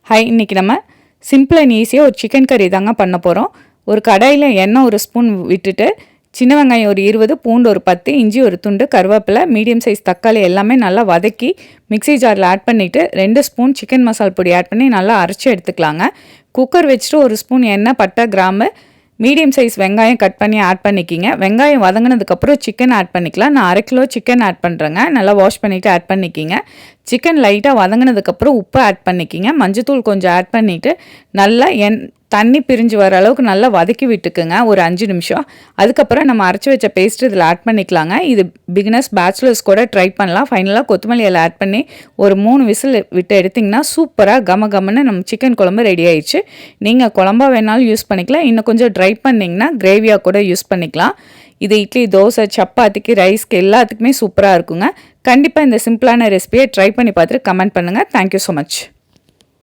Hi, இன்றைக்கி நம்ம simple and ஈஸியாக ஒரு சிக்கன் கறி தாங்க பண்ண போகிறோம். ஒரு கடாயில் எண்ணெய் ஒரு ஸ்பூன் விட்டுட்டு, சின்ன வெங்காயம் ஒரு 20, பூண்டு ஒரு 10, இஞ்சி ஒரு துண்டு, கருவேப்பிலை, மீடியம் சைஸ் தக்காளி எல்லாமே நல்லா வதக்கி மிக்ஸி ஜாரில் ஆட் பண்ணிவிட்டு 2 ஸ்பூன் சிக்கன் மசாலா பொடி ஆட் பண்ணி நல்லா அரைச்சி எடுத்துக்கலாங்க. குக்கர் வச்சுட்டு ஒரு ஸ்பூன் எண்ணெய், பட்டை, கிராம்பு, மீடியம் சைஸ் வெங்காயம் கட் பண்ணி ஆட் பண்ணிக்கிங்க. வெங்காயம் வதங்கினதுக்கப்புறம் சிக்கன் ஆட் பண்ணிக்கலாம். நான் 1/2 கிலோ சிக்கன் ஆட் பண்ணுறேங்க. நல்லா வாஷ் பண்ணிவிட்டு ஆட் பண்ணிக்கிங்க. சிக்கன் லைட்டாக வதங்கினதுக்கப்புறம் உப்பு ஆட் பண்ணிக்கிங்க. மஞ்சத்தூள் கொஞ்சம் ஆட் பண்ணிவிட்டு நல்லா தண்ணி பிரிஞ்சு வர அளவுக்கு நல்லா வதக்கி விட்டுக்குங்க ஒரு 5 நிமிஷம். அதுக்கப்புறம் நம்ம அரைச்சி வச்ச பேஸ்ட் இதில் ஆட் பண்ணிக்கலாங்க. இது பிகினர்ஸ், பேச்சுலர்ஸ் கூட ட்ரை பண்ணலாம். ஃபைனலாக கொத்தமல்லி இலை ஆட் பண்ணி ஒரு 3 விசில் விட்டு எடுத்திங்கன்னா சூப்பராக கமன்னு நம்ம சிக்கன் குழம்பு ரெடி ஆயிடுச்சு. நீங்கள் குழம்பா வேணாலும் யூஸ் பண்ணிக்கலாம். இன்னும் கொஞ்சம் ட்ரை பண்ணிங்கன்னா கிரேவியாக கூட யூஸ் பண்ணிக்கலாம். இது இட்லி, தோசை, சப்பாத்திக்கு, ரைஸ்க்கு எல்லாத்துக்குமே சூப்பராக இருக்குங்க. கண்டிப்பாக இந்த சிம்பிளான ரெசிபியை ட்ரை பண்ணி பார்த்துட்டு கமெண்ட் பண்ணுங்கள். Thank you so much.